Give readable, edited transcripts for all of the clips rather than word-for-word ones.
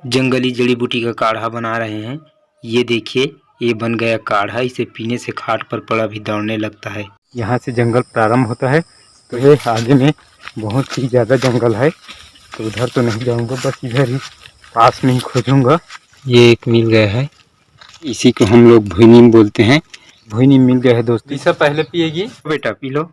जंगली जड़ी बूटी का काढ़ा बना रहे हैं। ये देखिए, ये बन गया काढ़ा। इसे पीने से खाट पर पड़ा भी दौड़ने लगता है। यहाँ से जंगल प्रारंभ होता है, तो ये आगे में बहुत ही ज़्यादा जंगल है। तो उधर तो नहीं जाऊंगा, बस इधर ही पास में ही खोजूंगा। ये एक मिल गया है, इसी को हम लोग भुई नीम बोलते हैं। भुई नीम मिल गया है दोस्तों। इसे पहले पिएगी बेटा, पी लो।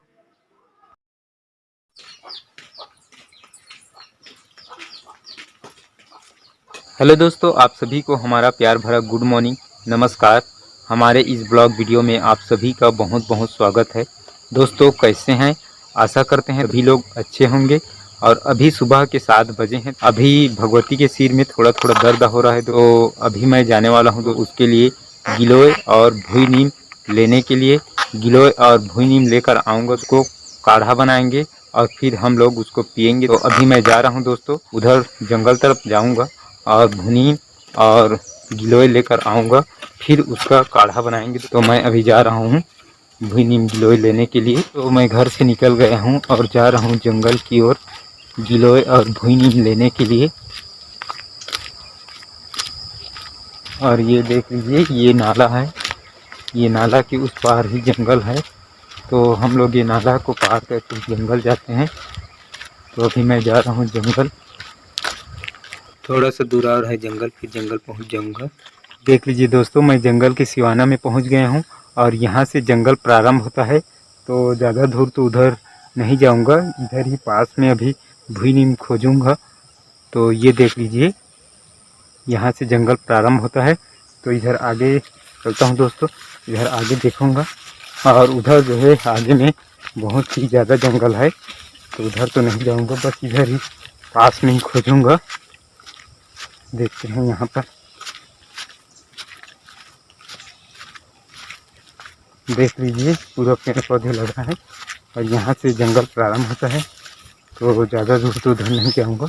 हेलो दोस्तों, आप सभी को हमारा प्यार भरा गुड मॉर्निंग, नमस्कार। हमारे इस ब्लॉग वीडियो में आप सभी का बहुत बहुत स्वागत है। दोस्तों कैसे हैं? आशा करते हैं सभी लोग अच्छे होंगे। और अभी सुबह के 7 बजे हैं। अभी भगवती के सिर में थोड़ा थोड़ा दर्द हो रहा है, तो अभी मैं जाने वाला हूं। तो उसके लिए गिलोय और भुई नीम लेने के लिए गिलोय और भुई नीम लेकर आऊँगा। उसको काढ़ा बनाएंगे और फिर हम लोग उसको पियेंगे। तो अभी मैं जा रहा हूँ दोस्तों, उधर जंगल तरफ जाऊँगा और भुनी और गिलोय लेकर आऊँगा, फिर उसका काढ़ा बनाएंगे। तो मैं अभी जा रहा हूँ भुई नीम गिलोय लेने के लिए। तो मैं घर से निकल गया हूँ और जा रहा हूँ जंगल की ओर गिलोय और भुई नीम लेने के लिए। और ये देख लीजिए, ये नाला है। ये नाला के उस पार ही जंगल है। तो हम लोग ये नाला को पार करके जंगल जाते हैं। तो अभी मैं जा रहा हूँ जंगल। थोड़ा सा दूर और है जंगल, फिर जंगल पहुँच जाऊँगा। देख लीजिए दोस्तों, मैं जंगल के सिवाना में पहुँच गया हूँ और यहाँ से जंगल प्रारंभ होता है। तो ज़्यादा दूर तो उधर नहीं जाऊँगा, इधर ही पास में अभी भुई नीम खोजूँगा। तो ये देख लीजिए, यहाँ से जंगल प्रारंभ होता है। तो इधर आगे चलता हूँ दोस्तों, इधर आगे देखूँगा। और उधर जो है आगे में बहुत ही ज़्यादा जंगल है, तो उधर तो नहीं जाऊँगा, बस इधर ही पास में ही खोजूँगा। देखते हैं यहाँ पर, देख लीजिए पूरा पेड़ पौधे लगा है और यहाँ से जंगल प्रारंभ होता है। तो ज़्यादा दूर तो उधर नहीं जाऊँगा,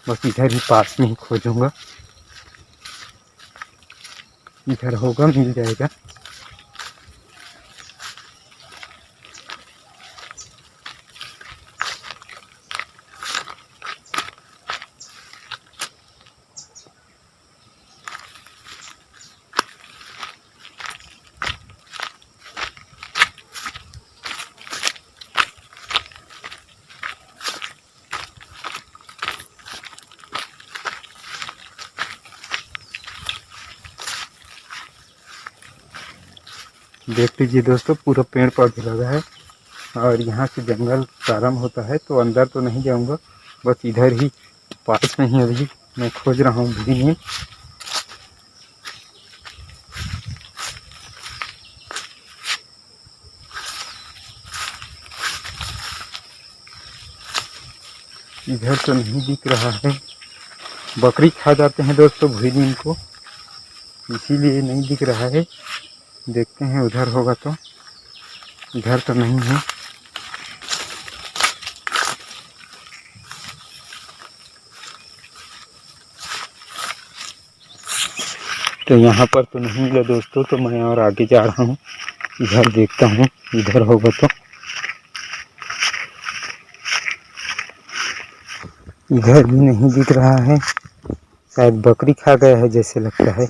बस इधर ही पास में ही खोजूँगा। इधर होगा, मिल जाएगा। देख लीजिए दोस्तों, पूरा पेड़ पौधे लगा है और यहाँ से जंगल प्रारंभ होता है। तो अंदर तो नहीं जाऊँगा, बस इधर ही पास में ही अभी मैं खोज रहा हूँ भुई नीम। इधर तो नहीं दिख रहा है, बकरी खा जाते हैं दोस्तों भुई नीम को, इसीलिए नहीं दिख रहा है। देखते हैं उधर होगा तो। इधर तो नहीं है। तो यहाँ पर तो नहीं मिला दोस्तों, तो मैं और आगे जा रहा हूँ। इधर देखता हूँ, इधर होगा तो। इधर भी नहीं दिख रहा है, शायद बकरी खा गया है जैसे लगता है।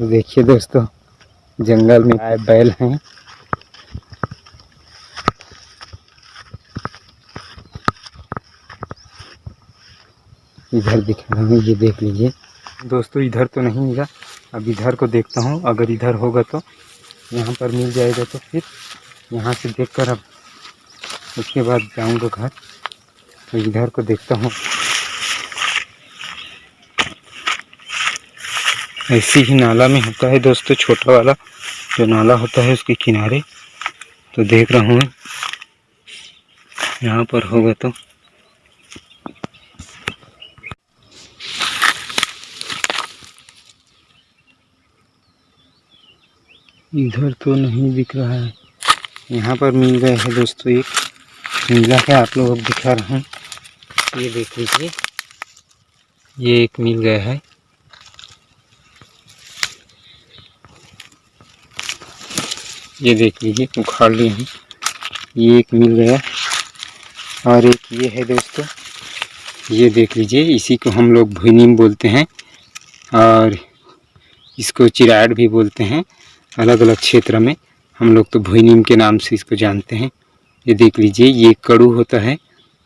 देखिए दोस्तों, जंगल में गाय बैल हैं। इधर दिख रहा है, ये देख लीजिए दोस्तों। इधर तो नहीं मिला, अब इधर को देखता हूँ। अगर इधर होगा तो यहाँ पर मिल जाएगा, तो फिर यहाँ से देखकर अब उसके बाद जाऊँगा घर। तो इधर को देखता हूँ। ऐसी ही नाला में होता है दोस्तों, छोटा वाला जो नाला होता है उसके किनारे। तो देख रहा हूँ यहाँ पर होगा तो। इधर तो नहीं दिख रहा है। यहाँ पर मिल गया है दोस्तों, एक नीला है, आप लोगों को दिखा रहा हूँ। ये देख लीजिए, ये एक मिल गया है। ये देख लीजिए, उखाड़ लिए हैं। ये एक मिल गया और एक ये है दोस्तों, ये देख लीजिए। इसी को हम लोग भुईनीम बोलते हैं और इसको चिराड़ भी बोलते हैं अलग अलग क्षेत्र में। हम लोग तो भुईनीम के नाम से इसको जानते हैं। ये देख लीजिए, ये कड़ू होता है,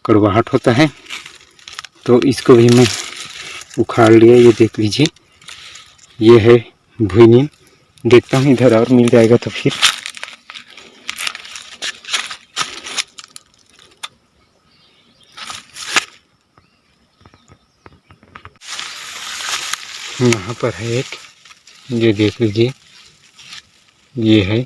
कड़वाहट होता है, तो इसको भी मैं उखाड़ लिया। ये देख लीजिए, ये है भुईनीम। देखता हूँ इधर और मिल जाएगा तो फिर। यहाँ पर है एक, ये देख लीजिए, ये है।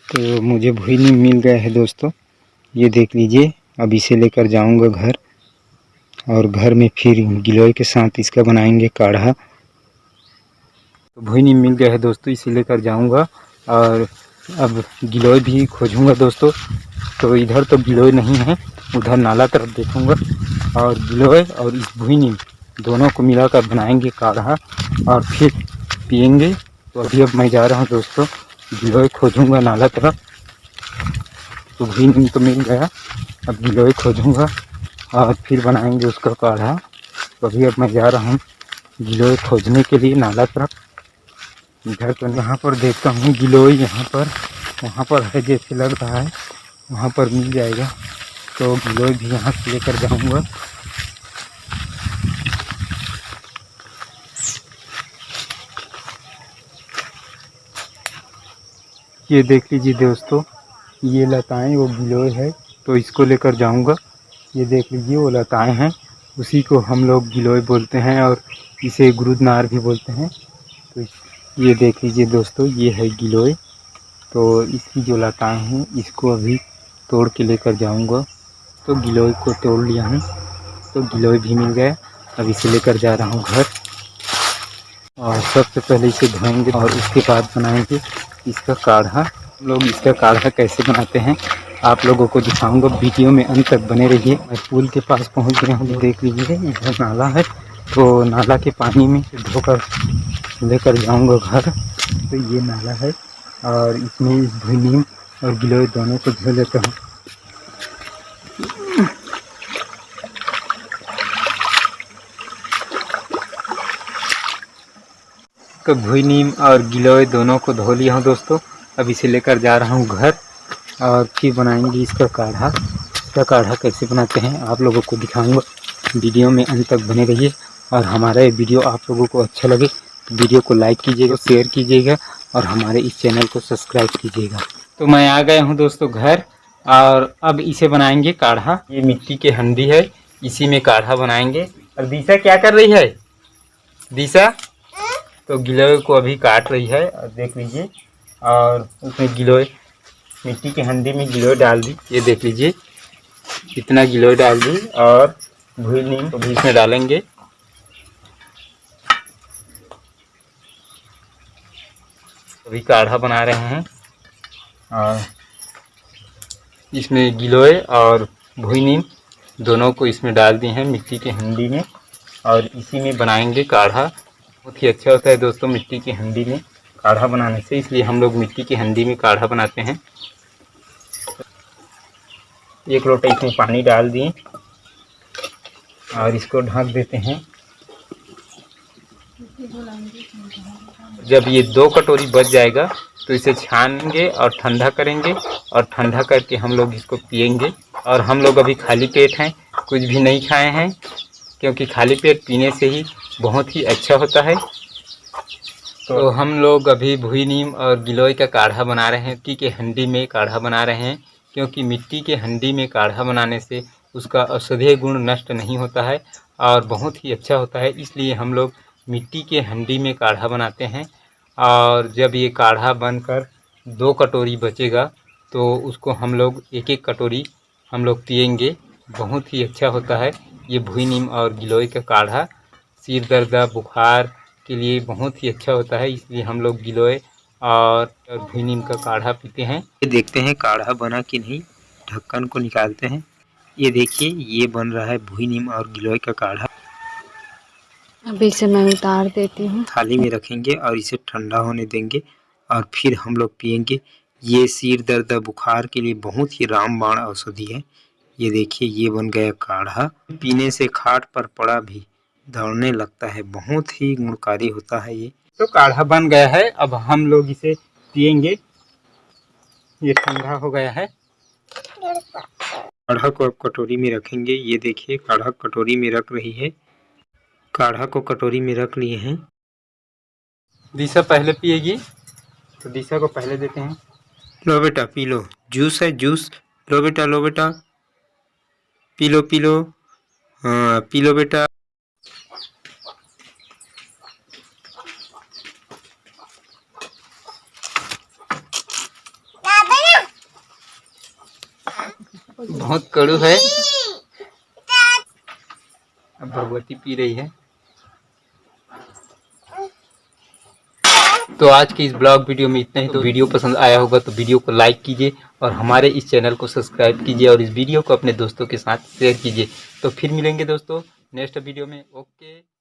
तो मुझे भुईनीम मिल गया है दोस्तों। ये देख लीजिए, अब इसे लेकर जाऊंगा घर और घर में फिर गिलोय के साथ इसका बनाएंगे काढ़ा। तो भुईनीम मिल गया है दोस्तों, इसे लेकर जाऊंगा और अब गिलोय भी खोजूंगा दोस्तों। तो इधर तो गिलोय नहीं है, उधर नाला तरफ देखूंगा और गिलोय और इस भुईनीम दोनों को मिलाकर बनाएंगे काढ़ा और फिर पियेंगे। तो अभी अब मैं जा रहा हूँ दोस्तों, गिलोय खोजूंगा नाला तरफ। तो भुईनीम तो मिल गया, अब गिलोय खोजूंगा और फिर बनाएंगे उसका काढ़ा। तो अभी अब मैं जा रहा हूँ गिलोय खोजने के लिए नाला तरफ। इधर तो यहाँ पर देखता हूँ गिलोय, यहाँ पर वहाँ पर है जैसे लग रहा है, वहाँ पर मिल जाएगा। तो गिलोय भी यहाँ से लेकर जाऊँगा। ये देख लीजिए दोस्तों, ये लताएं वो गिलोय है, तो इसको लेकर जाऊँगा। ये देख लीजिए, वो लताएं हैं, उसी को हम लोग गिलोय बोलते हैं और इसे गुरुदनार भी बोलते हैं। तो ये देख लीजिए दोस्तों, ये है गिलोय। तो इसकी जो लताएं हैं इसको अभी तोड़ के लेकर जाऊंगा। तो गिलोय को तोड़ लिया हूँ, तो गिलोय भी मिल गया। अब इसे लेकर जा रहा हूँ घर और सबसे पहले इसे धोएंगे और उसके बाद बनाएंगे इसका काढ़ा। हम लोग इसका काढ़ा कैसे बनाते हैं आप लोगों को दिखाऊंगा, वीडियो में अंत तक बने रहिए। मैं पुल के पास पहुँच गया हूँ, देख लीजिए इधर नाला है, तो नाला के पानी में धोकर लेकर जाऊंगा घर। तो ये नाला है और इसमें इस भुईनीम और गिलोय दोनों को धो लेता हूँ। तो भुईनीम और गिलोय दोनों को धो लिया हूँ दोस्तों। अब इसे लेकर जा रहा हूँ घर और फिर बनाएंगे इसका काढ़ा। इसका काढ़ा कैसे बनाते हैं आप लोगों को दिखाऊंगा, वीडियो में अंत तक बने रहिए। और हमारा ये वीडियो आप लोगों को अच्छा लगे तो वीडियो को लाइक कीजिएगा, शेयर कीजिएगा और हमारे इस चैनल को सब्सक्राइब कीजिएगा। तो मैं आ गया हूँ दोस्तों घर और अब इसे बनाएंगे काढ़ा। ये मिट्टी के हंडी है, इसी में काढ़ा बनाएंगे। और दिशा क्या कर रही है? दिशा तो गिलोय को अभी काट रही है और देख लीजिए, और उसमें गिलोय मिट्टी के हंडी में गिलोय डाल दी। ये देख लीजिए, इतना गिलोय डाल दी और भुईनीम को भी इसमें डालेंगे। अभी काढ़ा बना रहे हैं और इसमें गिलोय और भुईनीम दोनों को इसमें डाल दिए हैं मिट्टी के हंडी में और इसी में बनाएंगे काढ़ा। बहुत ही अच्छा होता है दोस्तों मिट्टी की हंडी में काढ़ा बनाने से, इसलिए हम लोग मिट्टी की हंडी में काढ़ा बनाते हैं। एक लोटा इसमें पानी डाल दिए और इसको ढक देते हैं। जब ये 2 कटोरी बच जाएगा तो इसे छानेंगे और ठंडा करेंगे और ठंडा करके हम लोग इसको पिएंगे। और हम लोग अभी खाली पेट हैं, कुछ भी नहीं खाए हैं, क्योंकि खाली पेट पीने से ही बहुत ही अच्छा होता है। तो हम लोग अभी भुईनीम और गिलोय का काढ़ा बना रहे हैं, मिट्टी के हंडी में काढ़ा बना रहे हैं, क्योंकि मिट्टी के हंडी में काढ़ा बनाने से उसका औषधीय गुण नष्ट नहीं होता है और बहुत ही अच्छा होता है। इसलिए हम लोग मिट्टी के हंडी में काढ़ा बनाते हैं। और जब ये काढ़ा बनकर 2 कटोरी बचेगा तो उसको हम लोग एक एक कटोरी हम लोग पिएंगे। बहुत ही अच्छा होता है ये भुईनीम और गिलोय का काढ़ा। सिर दर्द बुखार के लिए बहुत ही अच्छा होता है, इसलिए हम लोग गिलोय और भुई नीम का काढ़ा पीते हैं। ये देखते हैं काढ़ा बना कि नहीं, ढक्कन को निकालते हैं। ये देखिए ये बन रहा है भुई नीम और गिलोय का काढ़ा। अभी से मैं उतार देती हूँ। थाली में रखेंगे और इसे ठंडा होने देंगे और फिर हम लोग पियेंगे। ये सिर दर्द बुखार के लिए बहुत ही रामबाण औषधि है। ये देखिए ये बन गया काढ़ा। पीने से खाट पर पड़ा भी दौड़ने लगता है, बहुत ही गुणकारी होता है ये। तो काढ़ा बन गया है, अब हम लोग इसे पियेंगे। ये ठंडा हो गया है। काढ़ा को अब कटोरी में रखेंगे। ये देखिए काढ़ा कटोरी में रख रही है। काढ़ा को कटोरी में रख लिए हैं। दिशा पहले पिएगी, तो दिशा को पहले देते हैं। लो बेटा पी लो, जूस है जूस। लो बेटा लो बेटा, पी लो पी लो। हाँ पी लो बेटा। बहुत कड़ू है। अब भगवती पी रही है। तो आज की इस ब्लॉग वीडियो में इतना ही। तो वीडियो पसंद आया होगा तो वीडियो को लाइक कीजिए और हमारे इस चैनल को सब्सक्राइब कीजिए और इस वीडियो को अपने दोस्तों के साथ शेयर कीजिए। तो फिर मिलेंगे दोस्तों नेक्स्ट वीडियो में। ओके।